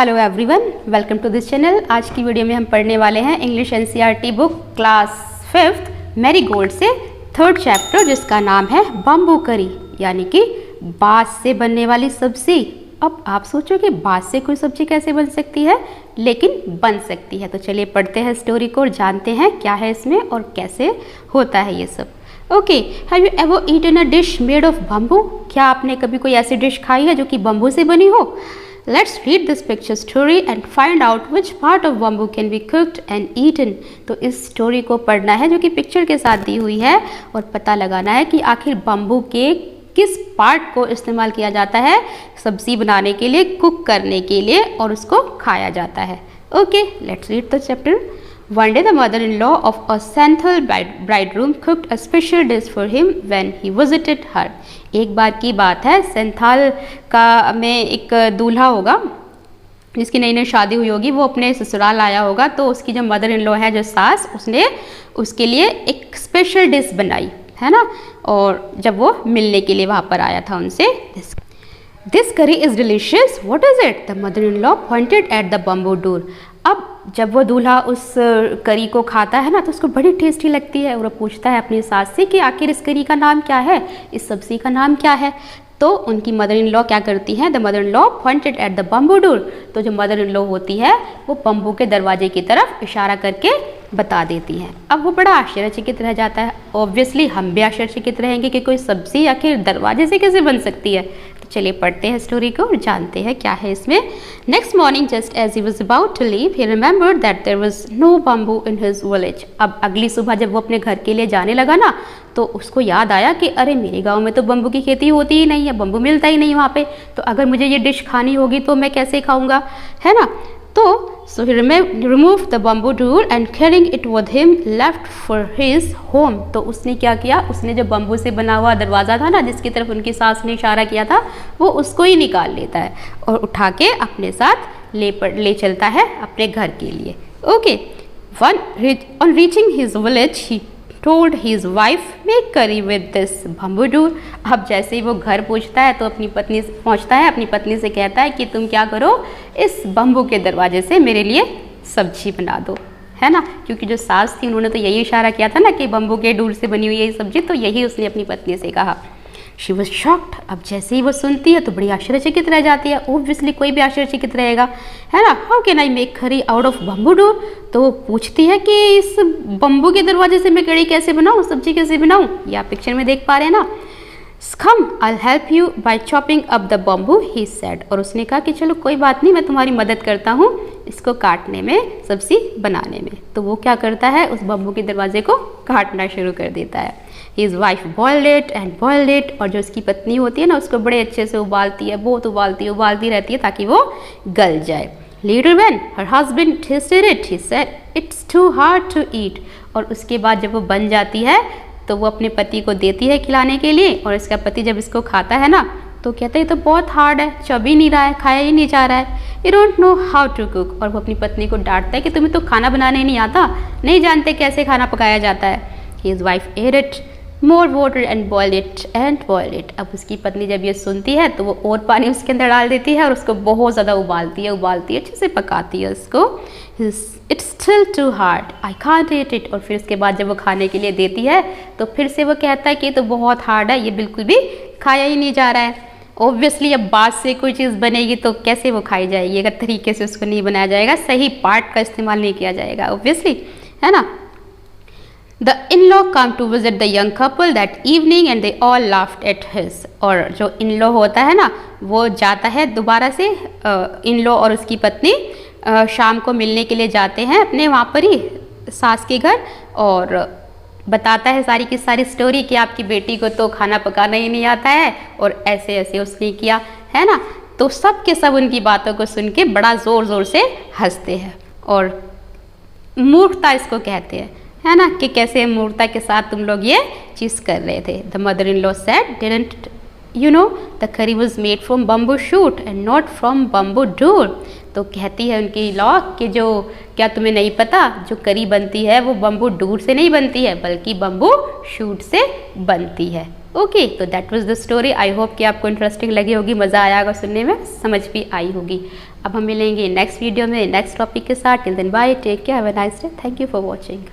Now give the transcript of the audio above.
Hello everyone, welcome to this channel. आज की video में हम पढ़ने वाले हैं English NCERT book class 5th Marigold से 3rd चैप्टर, जिसका नाम है बम्बू करी, यानी कि बांस से बनने वाली सब्जी। अब आप सोचो कि बांस से कोई सब्जी कैसे बन सकती है, लेकिन बन सकती है। तो चलिए पढ़ते हैं स्टोरी को और जानते हैं क्या है इसमें और कैसे होता है ये सब। Okay, have you ever eaten a dish made of bamboo? क्या आपने कभी कोई ऐसी डिश खाई है जो कि बम्बू से बनी हो? Let's read this picture story and find out which part of bamboo can be cooked and eaten. तो इस स्टोरी को पढ़ना है जो कि पिक्चर के साथ दी हुई है और पता लगाना है कि आखिर बम्बू के किस पार्ट को इस्तेमाल किया जाता है सब्जी बनाने के लिए, कुक करने के लिए, और उसको खाया जाता है। Okay, let's read the chapter. One day the mother-in-law of a Santhal bridegroom cooked a special dish for him when he visited her. एक बार की बात है, सेंथाल का में एक दूल्हा होगा जिसकी नई नई शादी हुई होगी, वो अपने ससुराल आया होगा। तो उसकी जो मदर इन लॉ है, जो सास, उसने उसके लिए एक स्पेशल डिश बनाई है ना। और जब वो मिलने के लिए वहाँ पर आया था उनसे, दिस करी is delicious, what is it? The mother in law pointed at the bamboo door. अब जब वो दूल्हा उस करी को खाता है ना, तो उसको बड़ी टेस्टी लगती है और वो पूछता है अपनी सास से कि आखिर इस करी का नाम क्या है, इस सब्ज़ी का नाम क्या है। तो उनकी मदर इन लॉ क्या करती हैं? The mother in law pointed at the bamboo door. तो जो मदर इन लॉ होती है वो बम्बू के दरवाजे की तरफ इशारा करके बता देती हैं। अब वो बड़ा आश्चर्यचकित रह जाता है। ऑब्वियसली हम भी आश्चर्यचकित रहेंगे कि कोई सब्ज़ी आखिर दरवाजे से कैसे बन सकती है। तो चलिए पढ़ते हैं स्टोरी को और जानते हैं क्या है इसमें। Next morning just as he was about to leave he remembered that there was no bamboo in his village. अब अगली सुबह जब वो अपने घर के लिए जाने लगा ना, तो उसको याद आया कि अरे मेरे गांव में तो बम्बू की खेती होती ही नहीं है, बम्बू मिलता ही नहीं वहाँ पे। तो अगर मुझे ये डिश खानी होगी तो मैं कैसे खाऊंगा, है ना। तो so he removed the bamboo door and carrying it with him left for his home. तो उसने क्या किया, उसने जो बम्बू से बना हुआ दरवाज़ा था ना, जिसकी तरफ उनकी सास ने इशारा किया था, वो उसको ही निकाल लेता है और उठा के अपने साथ ले चलता है अपने घर के लिए। Okay, on reaching his village he told his wife make curry with this bamboo door. अब जैसे ही वो घर पहुँचता है तो अपनी पत्नी से कहता है कि तुम क्या करो, इस बम्बू के दरवाजे से मेरे लिए सब्जी बना दो, है ना। क्योंकि जो सास थी उन्होंने तो यही इशारा किया था ना कि बम्बू के डोर से बनी हुई है ये सब्जी, तो यही उसने अपनी पत्नी से कहा। She was shocked. अब जैसे ही वो सुनती है तो बड़ी आश्चर्यचकित रह जाती है। ओब्वियसली कोई भी आश्चर्यचकित रहेगा, है ना। हाउ कैन आई मेक करी आउट ऑफ बम्बू डोर? तो वो पूछती है कि इस बम्बू के दरवाजे से मैं कड़ी कैसे बनाऊँ, सब्जी कैसे बनाऊँ। ये आप पिक्चर में देख पा रहे हैं ना। Come, I'll help you by chopping up the bamboo, he said. और उसने कहा कि चलो कोई बात नहीं, मैं तुम्हारी मदद करता हूँ इसको काटने में, सब्जी बनाने में। तो वो क्या करता है, उस बम्बू के दरवाजे को काटना शुरू कर देता है। His wife boiled it and boiled it. और जो उसकी पत्नी होती है ना, उसको बड़े अच्छे से उबालती है, बहुत उबालती रहती है ताकि वो गल जाए। Later when her husband tasted it, he said, it's too hard to eat. और उसके बाद जब वो बन जाती है तो वो अपने पति को देती है खिलाने के लिए, और इसका पति जब इसको खाता है ना तो कहता है ये तो बहुत हार्ड है, चब ही नहीं रहा है, खाया ही नहीं जा रहा है, you don't know how to cook. और वो अपनी पत्नी को डांटता है कि तुम्हें तो खाना बनाने ही नहीं आता, नहीं जानते कैसे खाना पकाया जाता है। His wife add it more water and boil it. अब उसकी पत्नी जब ये सुनती है तो वो और पानी उसके अंदर डाल देती है और उसको बहुत ज़्यादा उबालती है, अच्छे से पकाती है उसको। It's still too hard, I can't eat it. और फिर उसके बाद जब वो खाने के लिए देती है तो फिर से वो कहता है कि ये तो बहुत हार्ड है, ये बिल्कुल भी खाया ही नहीं जा रहा है। ऑब्वियसली अब बांस से कोई चीज़ बनेगी तो कैसे वो खाई जाएगी अगर तरीके से उसको नहीं बनाया जाएगा, सही पार्ट का इस्तेमाल नहीं किया जाएगा, ऑब्वियसली, है ना। The in-law come to visit the young couple that evening and they all laughed at his. और जो in-law होता है ना, वो जाता है दोबारा से, in-law और उसकी पत्नी शाम को मिलने के लिए जाते हैं अपने वहाँ पर ही सास के घर, और बताता है सारी की सारी स्टोरी कि आपकी बेटी को तो खाना पकाना ही नहीं आता है और ऐसे ऐसे उसने किया, है ना। तो सब के सब उनकी बातों को सुन के बड़ा ज़ोर से हंसते हैं और मूर्खता इसको कहते हैं, है ना, कि कैसे मूर्खता के साथ तुम लोग ये चीज़ कर रहे थे। The mother in law said, didn't you know the करी was made from bamboo shoot and not from bamboo door. तो कहती है उनकी लॉ कि जो क्या तुम्हें नहीं पता, जो करी बनती है वो बम्बू डोर से नहीं बनती है बल्कि बम्बू शूट से बनती है। ओके, तो that was the story. I hope कि आपको इंटरेस्टिंग लगी होगी, मज़ा आया होगा सुनने में, समझ भी आई होगी। अब हम मिलेंगे नेक्स्ट वीडियो में नेक्स्ट टॉपिक के साथ। Till then bye, take care, have a nice day, thank you for watching.